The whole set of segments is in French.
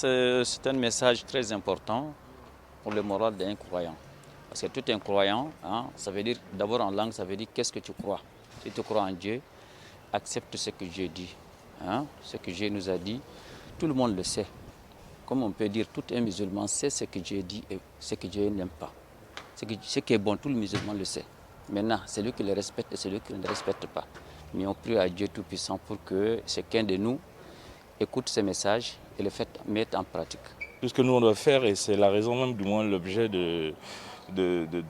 c'est un message très important pour le moral d'un croyant. Parce que tout un croyant, ça veut dire, d'abord en langue, ça veut dire qu'est-ce que tu crois. Si tu crois en Dieu, accepte ce que Dieu dit. Ce que Dieu nous a dit, tout le monde le sait. Comme on peut dire, tout un musulman sait ce que Dieu dit et ce que Dieu n'aime pas. Ce qui est bon, tout le musulman le sait. Maintenant, celui qui le respecte et celui qui ne le respecte pas. Mais on prie à Dieu Tout-Puissant pour que chacun de nous écoute ces messages et le mette en pratique. Tout ce que nous on doit faire, et c'est la raison même, du moins l'objet de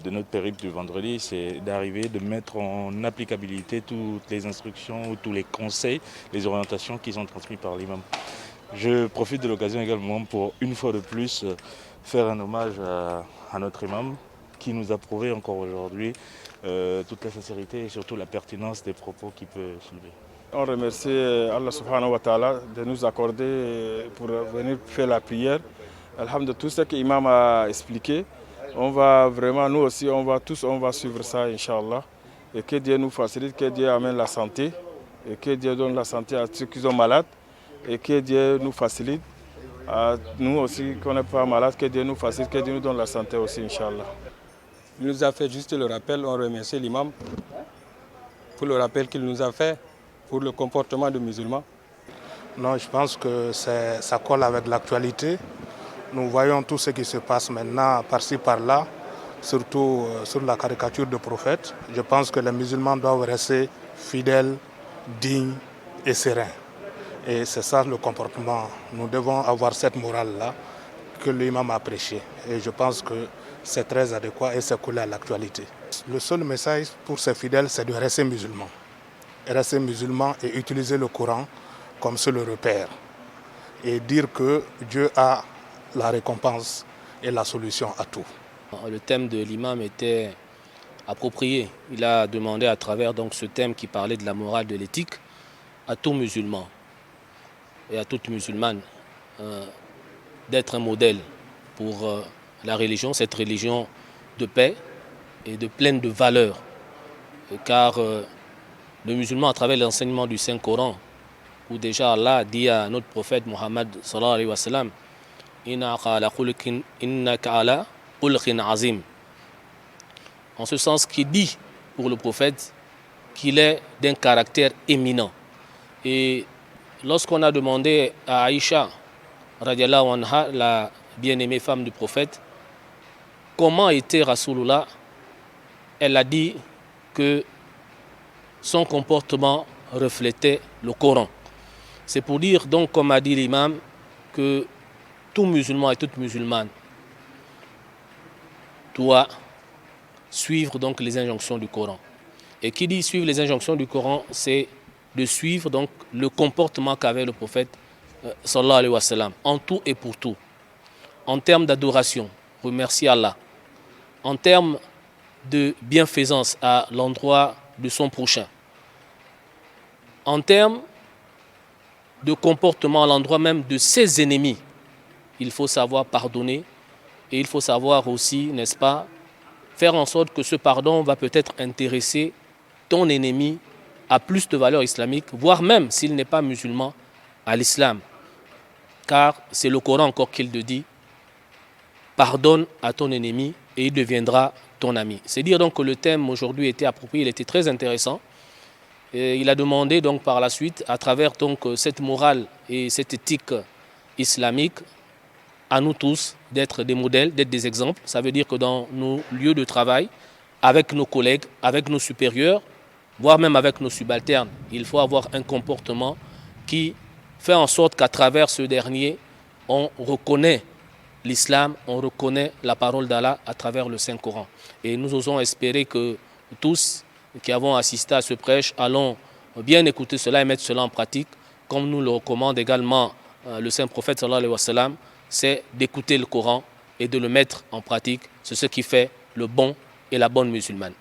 notre périple du vendredi, c'est d'arriver, de mettre en applicabilité toutes les instructions, tous les conseils, les orientations qui sont transmises par l'imam. Je profite de l'occasion également pour, une fois de plus, faire un hommage à notre imam qui nous a prouvé encore aujourd'hui toute la sincérité et surtout la pertinence des propos qu'il peut soulever. On remercie Allah subhanahu wa ta'ala de nous accorder pour venir faire la prière. Alhamdulillah, tout ce que l'imam a expliqué, on va vraiment, nous aussi, on va suivre ça, Inch'Allah. Et que Dieu nous facilite, que Dieu amène la santé, et que Dieu donne la santé à ceux qui sont malades, et que Dieu nous facilite, à nous aussi, qu'on n'est pas malade, que Dieu nous facilite, que Dieu nous donne la santé aussi, Inch'Allah. Il nous a fait juste le rappel, on remercie l'imam pour le rappel qu'il nous a fait pour le comportement des musulmans. Non, je pense que ça colle avec l'actualité. Nous voyons tout ce qui se passe maintenant par-ci par-là, surtout sur la caricature de prophète. Je pense que les musulmans doivent rester fidèles, dignes et sereins. Et c'est ça le comportement. Nous devons avoir cette morale-là que l'imam a prêché. Et je pense que c'est très adéquat et c'est collé à l'actualité. Le seul message pour ces fidèles, c'est de rester musulmans. Rester musulmans et utiliser le Coran comme seul repère. Et dire que Dieu a la récompense et la solution à tout. Le thème de l'imam était approprié. Il a demandé à travers donc, ce thème qui parlait de la morale, de l'éthique, à tout musulman et à toute musulmane d'être un modèle pour la religion, cette religion de paix et de pleine de valeurs. Car le musulman, à travers l'enseignement du Saint-Coran, où déjà Allah dit à notre prophète Mohammed sallallahu alayhi wa sallam, innaka ala khulqin azim. En ce sens qu'il dit pour le prophète qu'il est d'un caractère éminent. Et lorsqu'on a demandé à Aïcha, radiallahu anha, la bien-aimée femme du prophète, comment était Rasulullah, elle a dit que son comportement reflétait le Coran. C'est pour dire donc, comme a dit l'imam, que tout musulman et toute musulmane doit suivre donc les injonctions du Coran. Et qui dit suivre les injonctions du Coran, c'est de suivre donc le comportement qu'avait le prophète sallallahu alayhi wa sallam, en tout et pour tout. En termes d'adoration, remercier Allah. En termes de bienfaisance à l'endroit de son prochain. En termes de comportement à l'endroit même de ses ennemis, il faut savoir pardonner et il faut savoir aussi, n'est-ce pas, faire en sorte que ce pardon va peut-être intéresser ton ennemi à plus de valeur islamique, voire même s'il n'est pas musulman, à l'islam. Car c'est le Coran encore qu'il te dit, pardonne à ton ennemi et il deviendra ton ami. C'est dire donc que le thème aujourd'hui était approprié, il était très intéressant. Et il a demandé donc par la suite, à travers donc cette morale et cette éthique islamique, à nous tous d'être des modèles, d'être des exemples. Ça veut dire que dans nos lieux de travail, avec nos collègues, avec nos supérieurs, voire même avec nos subalternes, il faut avoir un comportement qui fait en sorte qu'à travers ce dernier, on reconnaît l'islam, on reconnaît la parole d'Allah à travers le Saint-Coran. Et nous osons espérer que tous qui avons assisté à ce prêche allons bien écouter cela et mettre cela en pratique, comme nous le recommande également le Saint-Prophète sallallahu alayhi wa sallam, c'est d'écouter le Coran et de le mettre en pratique. C'est ce qui fait le bon et la bonne musulmane.